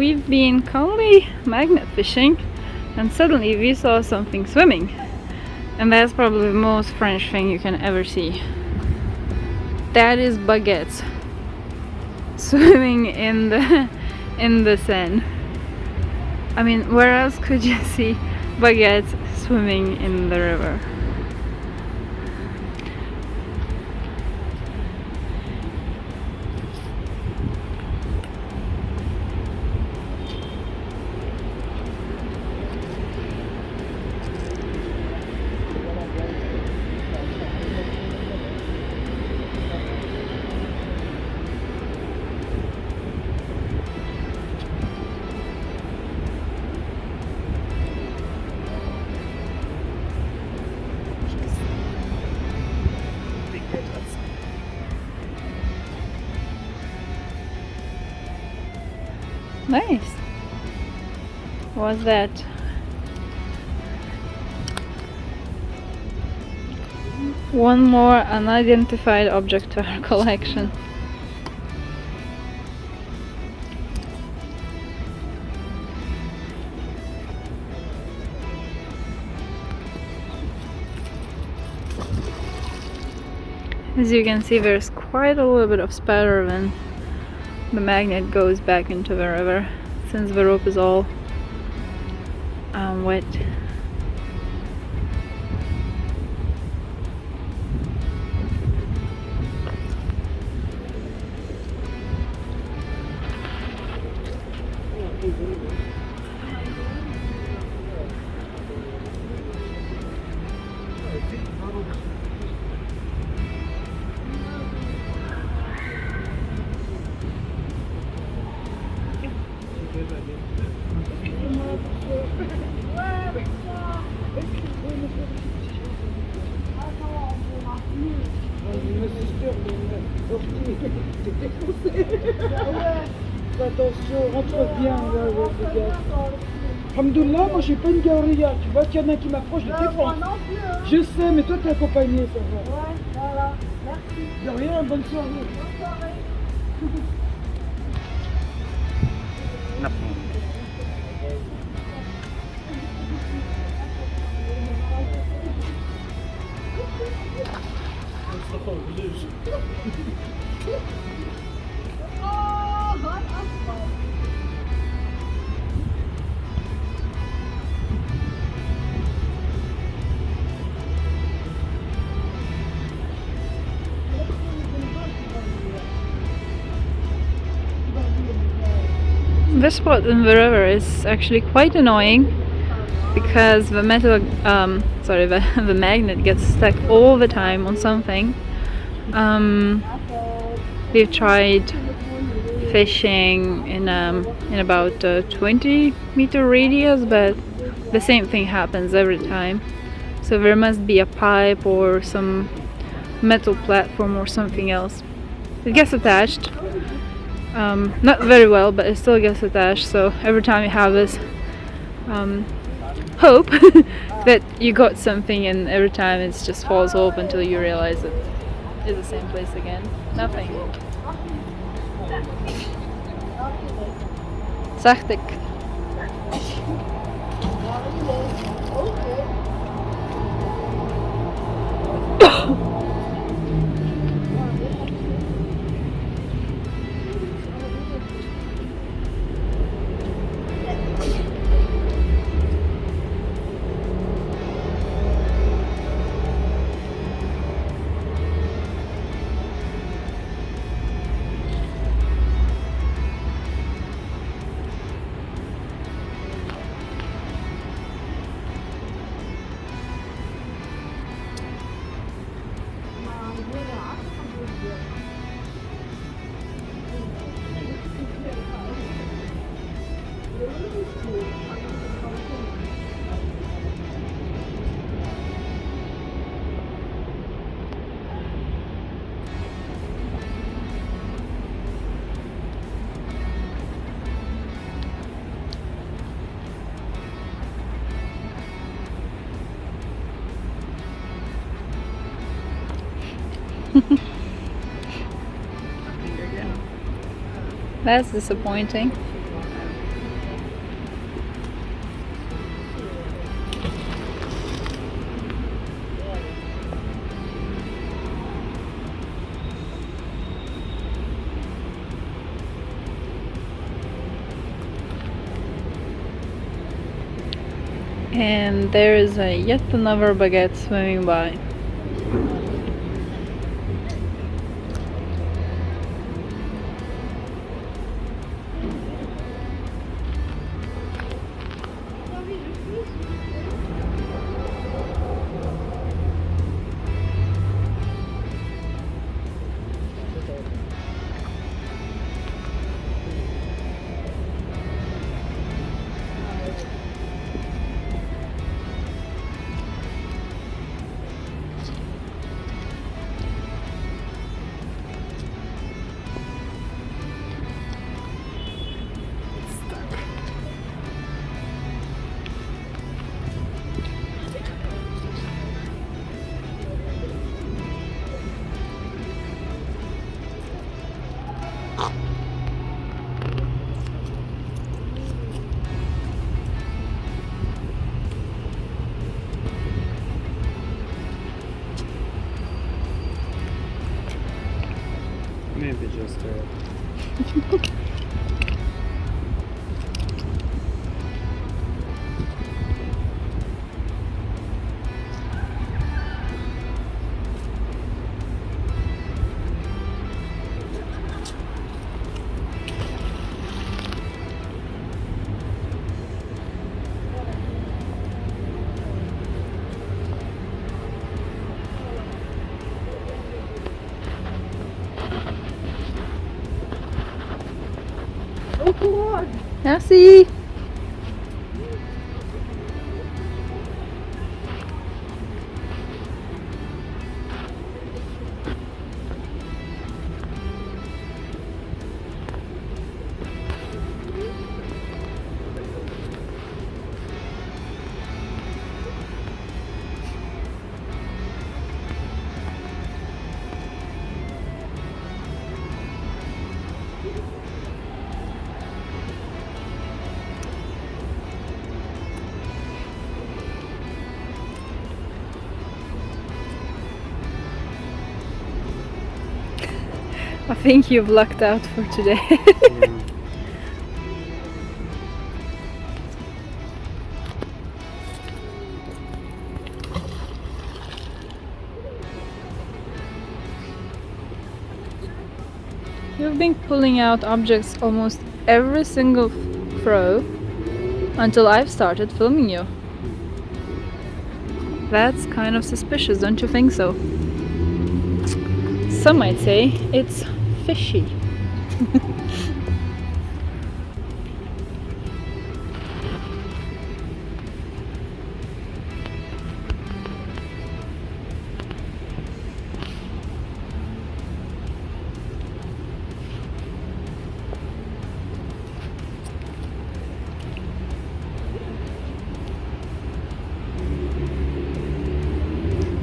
we've been calmly magnet fishing and suddenly we saw something swimming, and that's probably the most French thing you can ever see. That is baguettes swimming in the Seine. I mean, where else could you see baguettes swimming in the river? Nice. What's that? One more unidentified object to our collection. As you can see, there's quite a little bit of spatter when the magnet goes back into the river, since the rope is all wet. Attention, rentre bien, Alhamdoulilah, moi j'ai pas une galerie, tu vois qu'il y en a un qui m'approche, je défends. Je sais, mais toi t'es accompagné, ça va. Ouais, voilà, merci. De rien, bonne soirée. Bonne soirée. This spot in the river is actually quite annoying because the the magnet gets stuck all the time on something. We've tried fishing in about a 20-meter radius, but the same thing happens every time. So there must be a pipe or some metal platform or something else. It gets attached. Not very well, but it still gets attached, so every time you have this hope that you got something, and every time it just falls off until you realize it is the same place again. Nothing. Zachtig. That's disappointing. And there is yet another baguette swimming by. Maybe just Merci. I think you've lucked out for today. You've been pulling out objects almost every single throw until I've started filming you. That's kind of suspicious, don't you think so? Some might say it's fishy.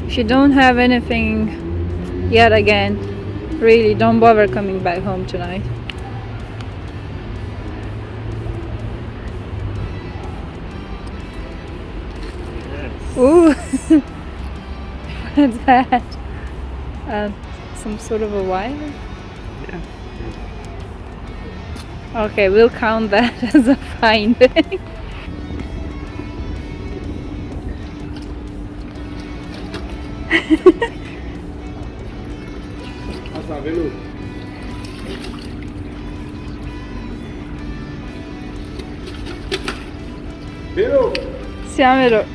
If you don't have anything yet again, really don't bother coming back home tonight. Yes. Ooh! What's that? Some sort of a wire? Yeah. Okay, we'll count that as a finding. Asta, venu. Venu. Siamero.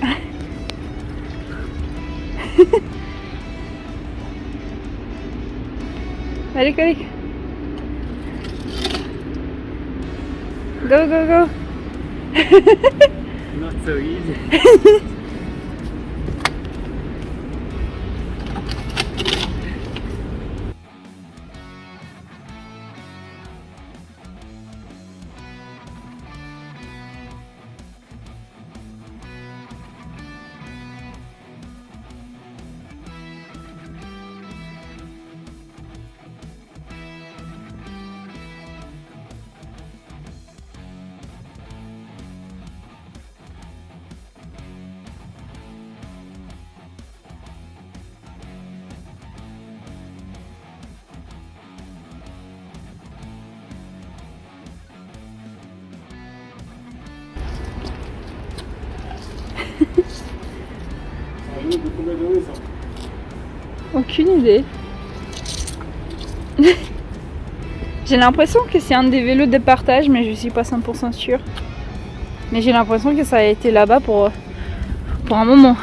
Ready, ready. Go, go, go. Not so easy. vélo de combien d'euros ça? Aucune idée. J'ai l'impression que c'est un des vélos de partage, mais je suis pas 100% sûre. Mais j'ai l'impression que ça a été là-bas pour un moment.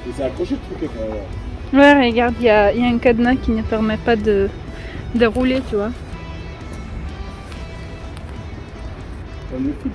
Et c'est accroché le truc après. Ouais, regarde, il y a un cadenas qui ne permet pas de rouler, tu vois. Comme le fil.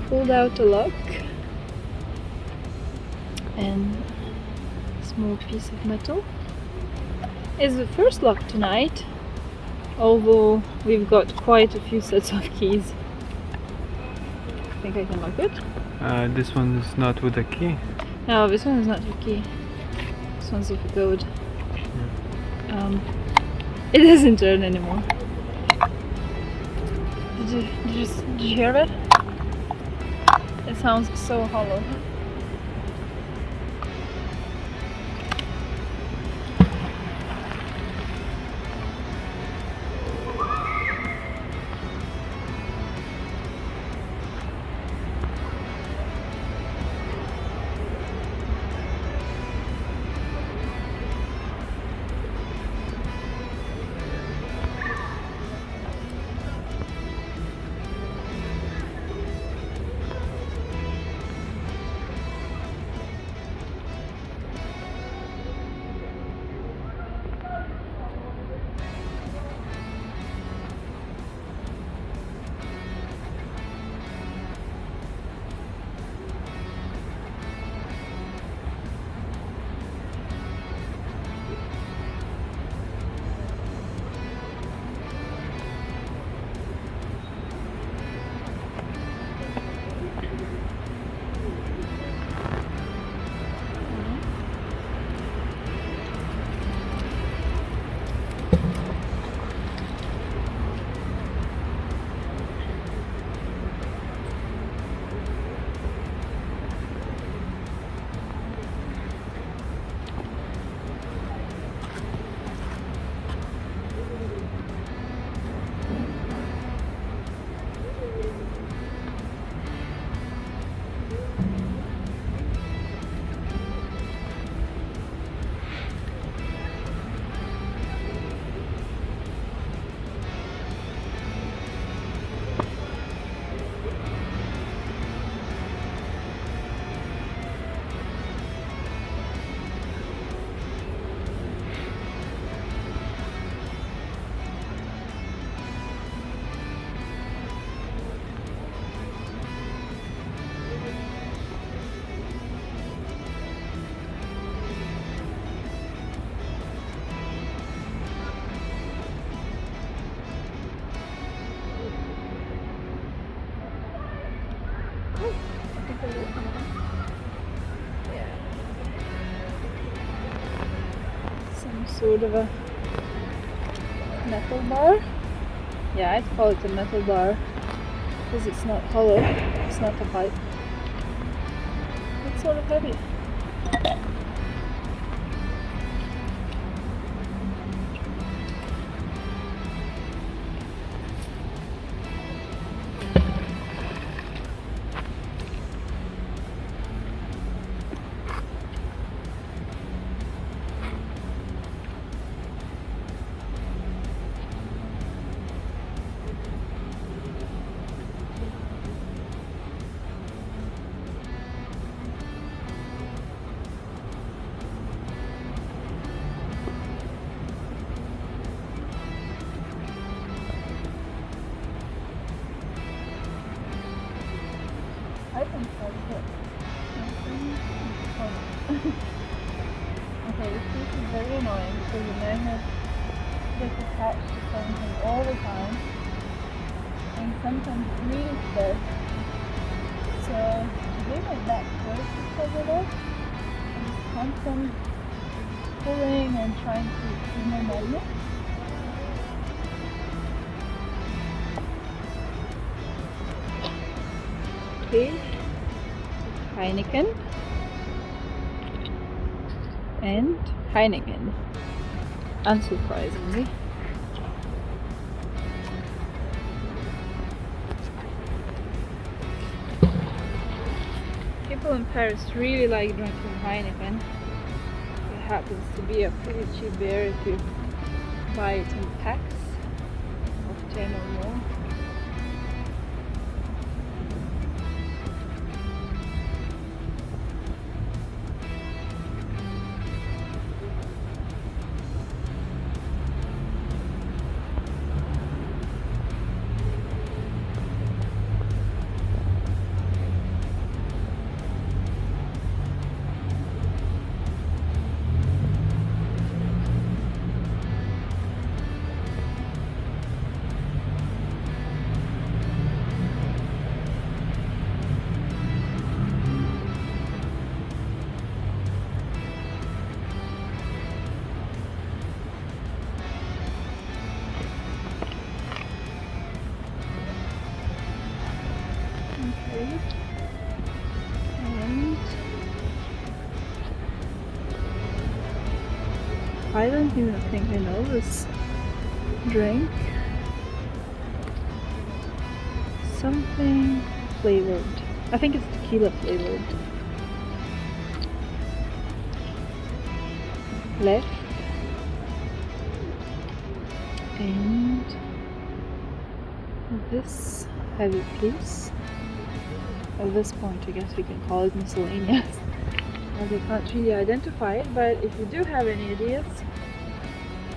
Pulled out a lock and a small piece of metal. It's the first lock tonight, although we've got quite a few sets of keys. I think I can lock it. This one is not with a key. No, this one is not a key. This one's with a code. It doesn't turn anymore. Did you hear it? It sounds so hollow. Some sort of a metal bar. Yeah, I'd call it a metal bar because it's not hollow, it's not a pipe. It's sort of heavy. Okay, this piece is very annoying because the magnet gets attached to something all the time, and sometimes it really does. So today my back hurts because of it. I'm just constant pulling and trying to remove my magnet. Okay, Heineken and Heineken, unsurprisingly. People in Paris really like drinking Heineken. It happens to be a pretty cheap beer if you buy it in packs of 10 or more. And I don't even think I know this drink. Something flavored. I think it's tequila flavored. Left. And this heavy piece. At this point, I guess we can call it miscellaneous, as I can't really identify it, but if you do have any ideas,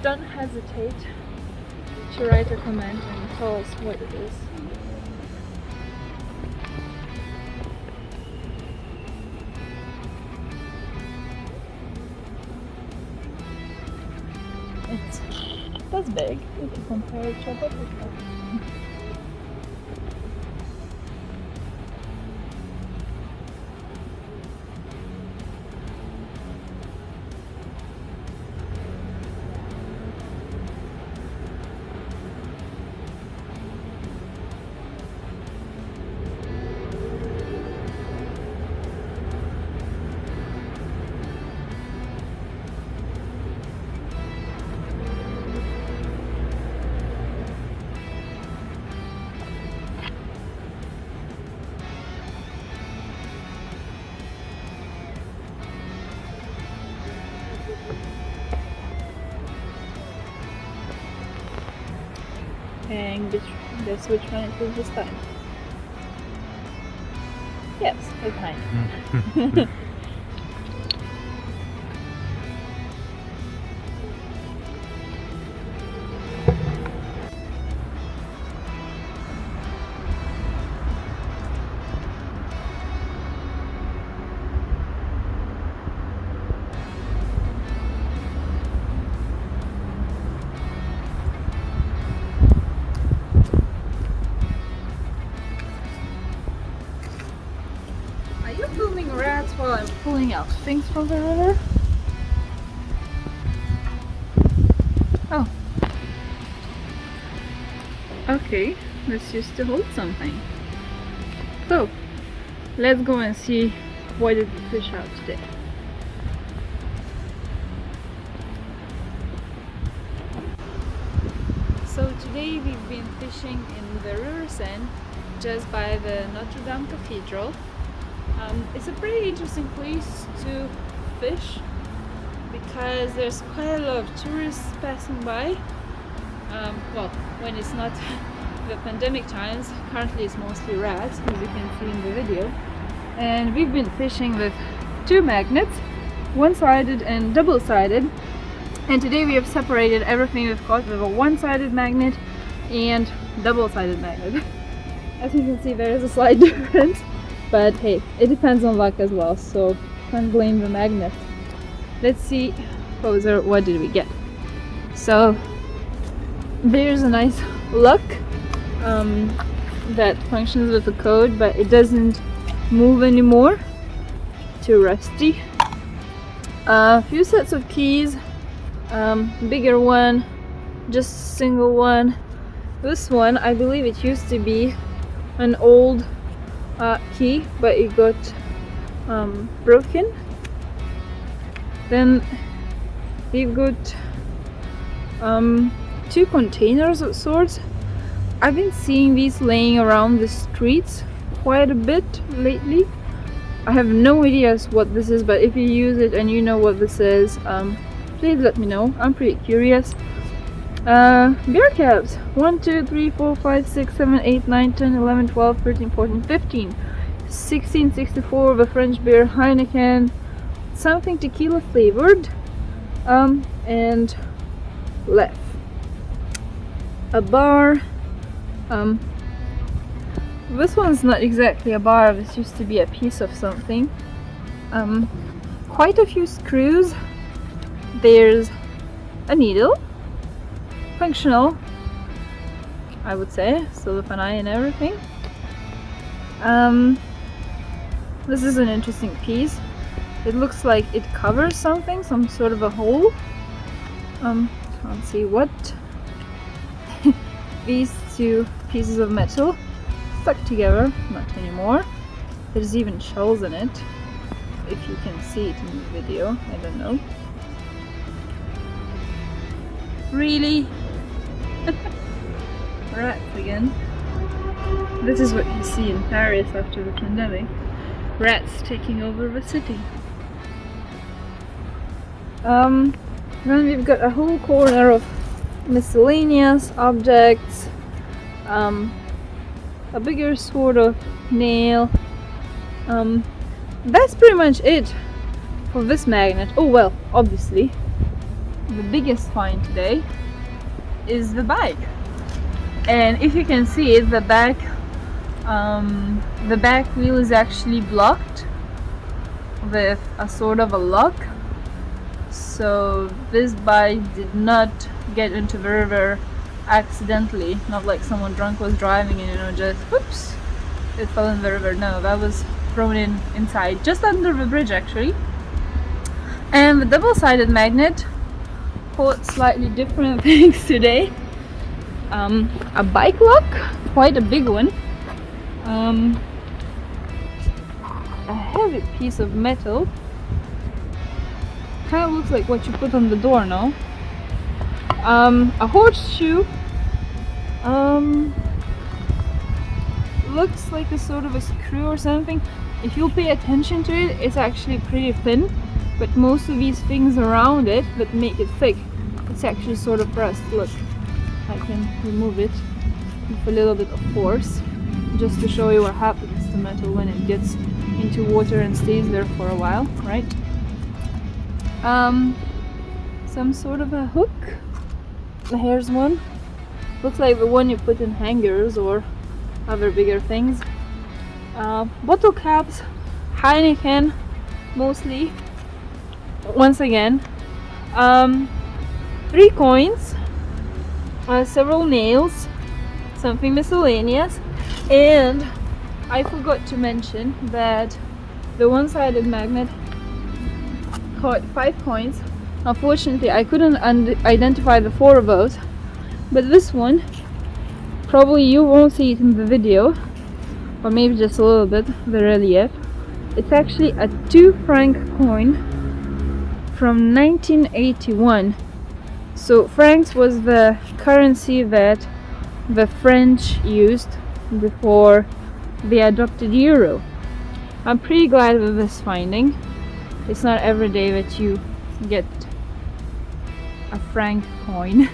don't hesitate to write a comment and tell us what it is. That's big if you compare it to a butterfly. And guess which one it is this time? Yes, it's Seine. Are you filming rats while I'm pulling out things from the river? Oh. Okay, this used to hold something. So, let's go and see what did we fish out today. So today we've been fishing in the river Seine, just by the Notre Dame cathedral. It's a pretty interesting place to fish because there's quite a lot of tourists passing by. Well, when it's not the pandemic times, currently it's mostly rats, as you can see in the video. And we've been fishing with two magnets, one-sided and double-sided. And today we have separated everything we've caught with a one-sided magnet and double-sided magnet. As you can see, there is a slight difference. But hey, it depends on luck as well, so can't blame the magnet. Let's see, poser, what did we get? So there's a nice lock that functions with the code, but it doesn't move anymore. Too rusty. A few sets of keys, bigger one, just a single one. This one, I believe it used to be an old key, but it got broken. Then we've got two containers of sorts. I've been seeing these laying around the streets quite a bit lately. I have no idea what this is, but if you use it and you know what this is, please let me know. I'm pretty curious. Beer caps. 1, 2, 3, 4, 5, 6, 7, 8, 9, 10, 11, 12, 13, 14, 15, 1664 of a French beer, Heineken, something tequila flavored, and left. A bar. This one's not exactly a bar, this used to be a piece of something. Quite a few screws. There's a needle, functional, I would say, still with an eye and everything. This is an interesting piece. It looks like it covers something, some sort of a hole. Can't see what. These two pieces of metal stuck together, not anymore. There's even shells in it, if you can see it in the video, I don't know. Really? Rats again. This is what you see in Paris after the pandemic. Rats taking over the city. Then we've got a whole corner of miscellaneous objects. A bigger sort of nail. That's pretty much it for this magnet. Oh well, obviously the biggest find today is the bike, and if you can see it, the back wheel is actually blocked with a sort of a lock, so this bike did not get into the river accidentally, not like someone drunk was driving and, you know, just whoops, it fell in the river. No, that was thrown inside, just under the bridge actually. And the double-sided magnet caught slightly different things today. A bike lock, quite a big one. A heavy piece of metal. Kind of looks like what you put on the door, no? A horseshoe. Looks like a sort of a screw or something. If you pay attention to it, it's actually pretty thin, but most of these things around it that make it thick, it's actually sort of rust. Look, I can remove it with a little bit of force, just to show you what happens to metal when it gets into water and stays there for a while, right? Some sort of a hook. Here's one. Looks like the one you put in hangers or other bigger things. Bottle caps, Heineken mostly. Once again, 3 coins, several nails, something miscellaneous, and I forgot to mention that the one-sided magnet caught 5 coins. Unfortunately, I couldn't identify the 4 of those, but this one, probably you won't see it in the video, or maybe just a little bit, the relief. It's actually a 2 franc coin from 1981. So francs was the currency that the French used before they adopted euro. I'm pretty glad with this finding. It's not every day that you get a franc coin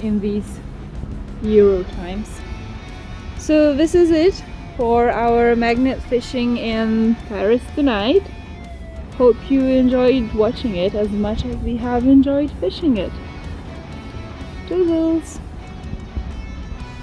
in these euro times. So this is it for our magnet fishing in Paris tonight. Hope you enjoyed watching it as much as we have enjoyed fishing it. Toodles!